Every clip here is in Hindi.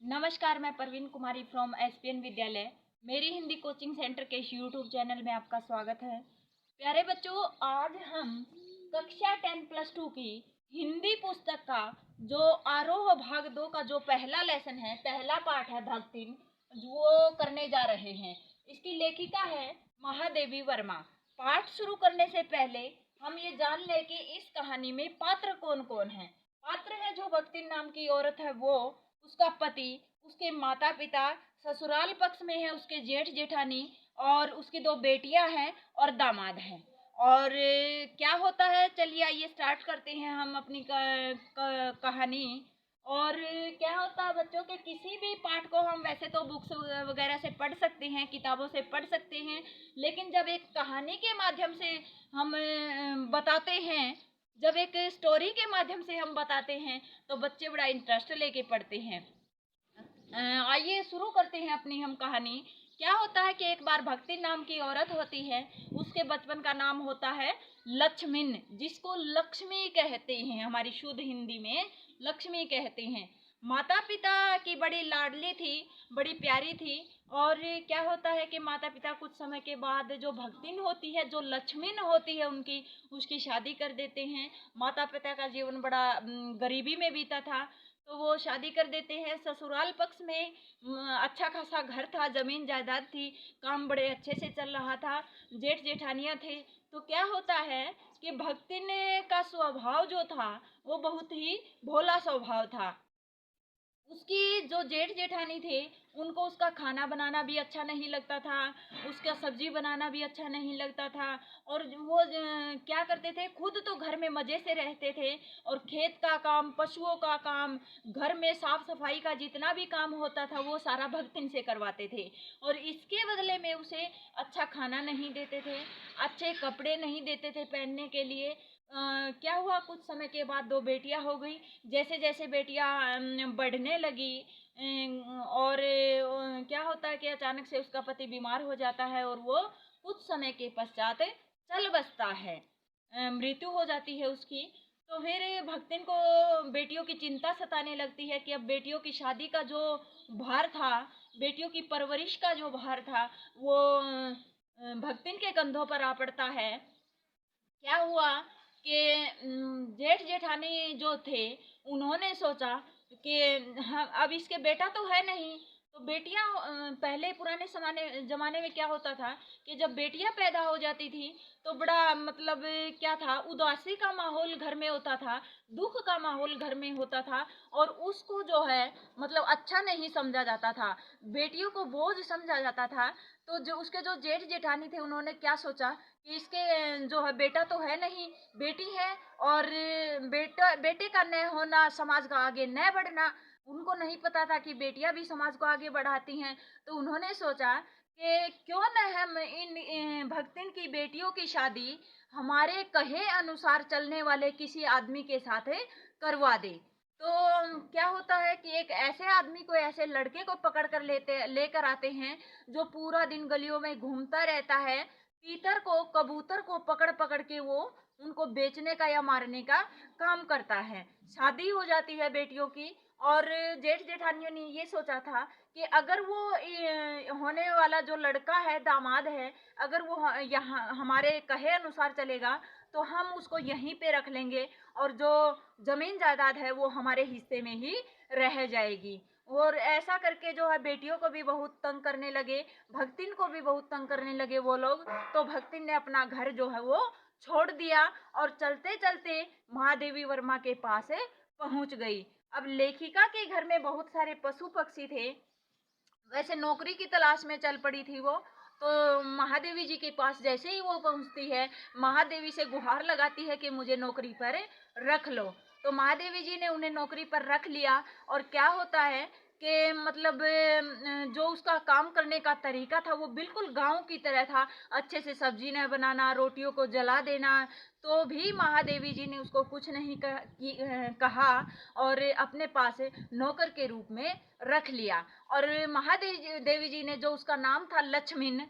नमस्कार, मैं परवीन कुमारी फ्रॉम एसपीएन विद्यालय। मेरी हिंदी कोचिंग सेंटर के यूट्यूब चैनल में आपका स्वागत है। प्यारे बच्चों, आज हम कक्षा 10+2 की हिंदी पुस्तक का जो आरोह भाग 2 का जो पहला लेसन है, पहला पाठ है भक्तिन, वो करने जा रहे हैं। इसकी लेखिका है महादेवी वर्मा। पाठ शुरू करने से पहले हम ये जान लें कि इस कहानी में पात्र कौन कौन है। पात्र है जो भक्तिन नाम की औरत है, वो उसका पति, उसके माता पिता, ससुराल पक्ष में है उसके जेठ जेठानी, और उसकी 2 बेटियां हैं और दामाद हैं। और क्या होता है, चलिए आइए स्टार्ट करते हैं हम अपनी कहानी। और क्या होता है बच्चों के, किसी भी पाठ को हम वैसे तो बुक्स वगैरह से पढ़ सकते हैं, किताबों से पढ़ सकते हैं, लेकिन जब एक कहानी के माध्यम से हम बताते हैं, जब एक स्टोरी के माध्यम से हम बताते हैं, तो बच्चे बड़ा इंटरेस्ट लेके पढ़ते हैं। आइए शुरू करते हैं अपनी हम कहानी। क्या होता है कि एक बार भक्ति नाम की औरत होती है, उसके बचपन का नाम होता है लक्ष्मीन, जिसको लक्ष्मी कहते हैं, हमारी शुद्ध हिंदी में लक्ष्मी कहते हैं। माता पिता की बड़ी लाडली थी, बड़ी प्यारी थी। और क्या होता है कि माता पिता कुछ समय के बाद जो भक्तिन होती है, जो लक्ष्मीन होती है उनकी, उसकी शादी कर देते हैं। माता पिता का जीवन बड़ा गरीबी में बीता था, तो वो शादी कर देते हैं। ससुराल पक्ष में अच्छा खासा घर था, जमीन जायदाद थी, काम बड़े अच्छे से चल रहा था, जेठ जेठानियां थे। तो क्या होता है कि भक्तिन का स्वभाव जो था वो बहुत ही भोला स्वभाव था। उसकी जो जेठ जेठानी थे, उनको उसका खाना बनाना भी अच्छा नहीं लगता था, उसका सब्जी बनाना भी अच्छा नहीं लगता था। और वो क्या करते थे, खुद तो घर में मज़े से रहते थे, और खेत का काम, पशुओं का काम, घर में साफ सफाई का जितना भी काम होता था वो सारा भक्तिन से करवाते थे। और इसके बदले में उसे अच्छा खाना नहीं देते थे, अच्छे कपड़े नहीं देते थे पहनने के लिए। क्या हुआ, कुछ समय के बाद 2 बेटियां हो गई। जैसे जैसे बेटियां बढ़ने लगी, और क्या होता है कि अचानक से उसका पति बीमार हो जाता है, और वो कुछ समय के पश्चात चल बसता है, मृत्यु हो जाती है उसकी। तो फिर भक्तिन को बेटियों की चिंता सताने लगती है कि अब बेटियों की शादी का जो भार था, बेटियों की परवरिश का जो भार था, वो भक्तिन के कंधों पर आ पड़ता है। क्या हुआ कि जेठ जेठानी जो थे, उन्होंने सोचा कि अब इसके बेटा तो है नहीं, तो बेटियां, पहले पुराने जमाने में क्या होता था कि जब बेटियां पैदा हो जाती थी, तो बड़ा मतलब क्या था, उदासी का माहौल घर में होता था, दुख का माहौल घर में होता था, और उसको जो है मतलब अच्छा नहीं समझा जाता था, बेटियों को बोझ समझा जाता था। तो जो उसके जो जेठ जेठानी थे, उन्होंने क्या सोचा कि इसके जो है बेटा तो है नहीं, बेटी है, और बेटे का न होना, समाज का आगे न बढ़ना, उनको नहीं पता था कि बेटियां भी समाज को आगे बढ़ाती हैं। तो उन्होंने सोचा कि क्यों न हम इन भक्तिन की बेटियों की शादी हमारे कहे अनुसार चलने वाले किसी आदमी के साथ करवा दे। तो क्या होता है कि एक ऐसे आदमी को, ऐसे लड़के को पकड़ कर लेकर आते हैं, जो पूरा दिन गलियों में घूमता रहता है, तीतर को, कबूतर को पकड़ पकड़ के वो उनको बेचने का या मारने का काम करता है। शादी हो जाती है बेटियों की, और जेठ जेठानियों ने ये सोचा था कि अगर वो होने वाला जो लड़का है, दामाद है, अगर वो यहाँ हमारे कहे अनुसार चलेगा, तो हम उसको यहीं पे रख लेंगे, और जो जमीन जायदाद है वो हमारे हिस्से में ही रह जाएगी। और ऐसा करके जो है बेटियों को भी बहुत तंग करने लगे, भक्तिन को भी बहुत तंग करने लगे वो लोग। तो भक्तिन ने अपना घर जो है वो छोड़ दिया, और चलते चलते महादेवी वर्मा के पास पहुंच गई। अब लेखिका के घर में बहुत सारे पशु पक्षी थे, वैसे नौकरी की तलाश में चल पड़ी थी वो। तो महादेवी जी के पास जैसे ही वो पहुंचती है, महादेवी से गुहार लगाती है कि मुझे नौकरी पर रख लो। तो महादेवी जी ने उन्हें नौकरी पर रख लिया। और क्या होता है कि मतलब जो उसका काम करने का तरीका था वो बिल्कुल गांव की तरह था, अच्छे से सब्जी न बनाना, रोटियों को जला देना। तो भी महादेवी जी ने उसको कुछ नहीं कहा, और अपने पास नौकर के रूप में रख लिया। और महादेवी देवी जी ने, जो उसका नाम था लक्ष्मीन,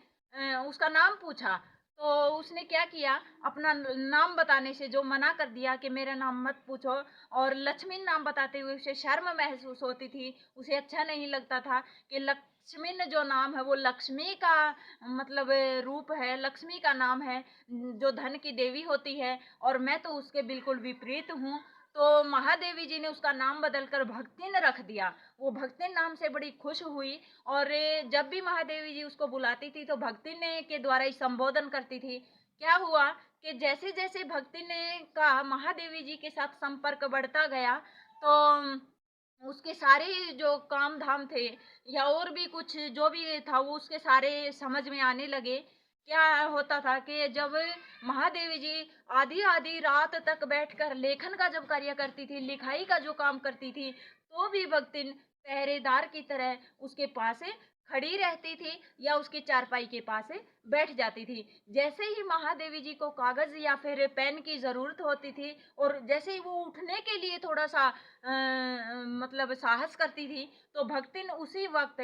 उसका नाम पूछा, तो उसने क्या किया, अपना नाम बताने से जो मना कर दिया कि मेरा नाम मत पूछो, और लक्ष्मी नाम बताते हुए उसे शर्म महसूस होती थी, उसे अच्छा नहीं लगता था कि लक्ष्मी जो नाम है वो लक्ष्मी का मतलब रूप है, लक्ष्मी का नाम है जो धन की देवी होती है, और मैं तो उसके बिल्कुल विपरीत हूँ। तो महादेवी जी ने उसका नाम बदलकर भक्तिन रख दिया। वो भक्तिन नाम से बड़ी खुश हुई, और जब भी महादेवी जी उसको बुलाती थी तो भक्तिन के द्वारा ही संबोधन करती थी। क्या हुआ कि जैसे जैसे भक्तिन का महादेवी जी के साथ संपर्क बढ़ता गया, तो उसके सारे जो काम धाम थे या और भी कुछ जो भी था वो उसके सारे समझ में आने लगे। क्या होता था कि जब महादेवी जी आधी आधी रात तक बैठकर लेखन का जब कार्य करती थी, लिखाई का जो काम करती थी, तो भी भक्तिन पहरेदार की तरह उसके पास खड़ी रहती थी या उसकी चारपाई के पास बैठ जाती थी। जैसे ही महादेवी जी को कागज या फिर पेन की जरूरत होती थी, और जैसे ही वो उठने के लिए थोड़ा सा मतलब साहस करती थी, तो भक्तिन उसी वक्त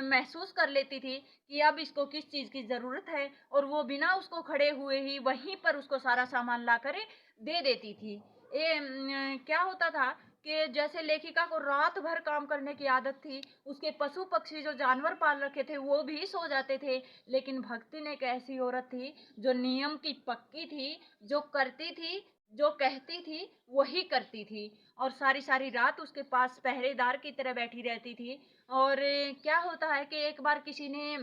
महसूस कर लेती थी कि अब इसको किस चीज की जरूरत है, और वो बिना उसको खड़े हुए ही वहीं पर उसको सारा सामान ला कर दे देती थी। क्या होता था कि जैसे लेखिका को रात भर काम करने की आदत थी, उसके पशु पक्षी जो जानवर पाल रखे थे वो भी सो जाते थे, लेकिन भक्तिन एक ऐसी औरत थी जो नियम की पक्की थी, जो करती थी, जो कहती थी वही करती थी, और सारी सारी रात उसके पास पहरेदार की तरह बैठी रहती थी। और क्या होता है कि एक बार किसी ने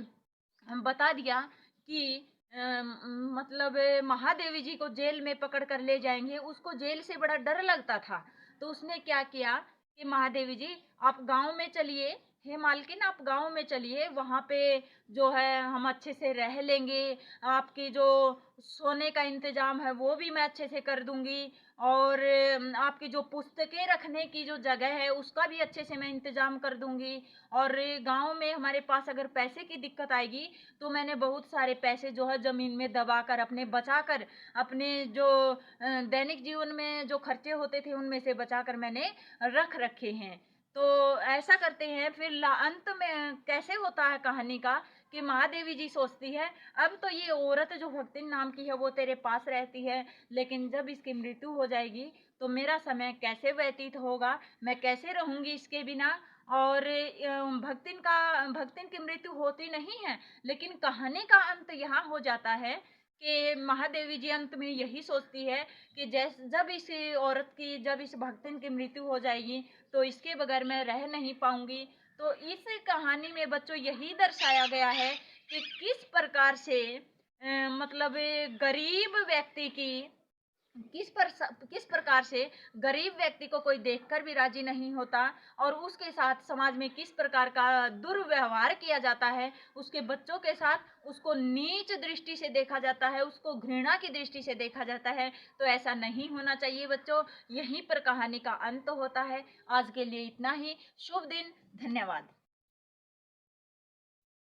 बता दिया कि मतलब महादेवी जी को जेल में पकड़ कर ले जाएंगे, उसको जेल से बड़ा डर लगता था। तो उसने क्या किया कि महादेवी जी आप गांव में चलिए, हे मालकिन आप गांव में चलिए, वहां पे जो है हम अच्छे से रह लेंगे, आपकी जो सोने का इंतजाम है वो भी मैं अच्छे से कर दूंगी, और आपकी जो पुस्तकें रखने की जो जगह है उसका भी अच्छे से मैं इंतजाम कर दूंगी, और गांव में हमारे पास अगर पैसे की दिक्कत आएगी तो मैंने बहुत सारे पैसे जो है जमीन में दबा कर अपने बचा कर, अपने जो दैनिक जीवन में जो खर्चे होते थे उनमें से बचा कर मैंने रख रखे हैं। तो ऐसा करते हैं, फिर अंत में कैसे होता है कहानी का कि महादेवी जी सोचती है अब तो ये औरत जो भक्तिन नाम की है वो तेरे पास रहती है, लेकिन जब इसकी मृत्यु हो जाएगी तो मेरा समय कैसे व्यतीत होगा, मैं कैसे रहूंगी इसके बिना। और भक्तिन की मृत्यु होती नहीं है, लेकिन कहानी का अंत यहाँ हो जाता है कि महादेवी जी अंत में यही सोचती है कि जब इस औरत की, जब इस भक्तिन की मृत्यु हो जाएगी तो इसके बगैर मैं रह नहीं पाऊंगी। तो इस कहानी में बच्चों यही दर्शाया गया है कि किस प्रकार से मतलब गरीब व्यक्ति की किस प्रकार से गरीब व्यक्ति को कोई देखकर भी राजी नहीं होता, और उसके साथ समाज में किस प्रकार का दुर्व्यवहार किया जाता है, उसके बच्चों के साथ उसको नीच दृष्टि से देखा जाता है, उसको घृणा की दृष्टि से देखा जाता है। तो ऐसा नहीं होना चाहिए बच्चों। यहीं पर कहानी का अंत होता है। आज के लिए इतना ही। शुभ दिन। धन्यवाद।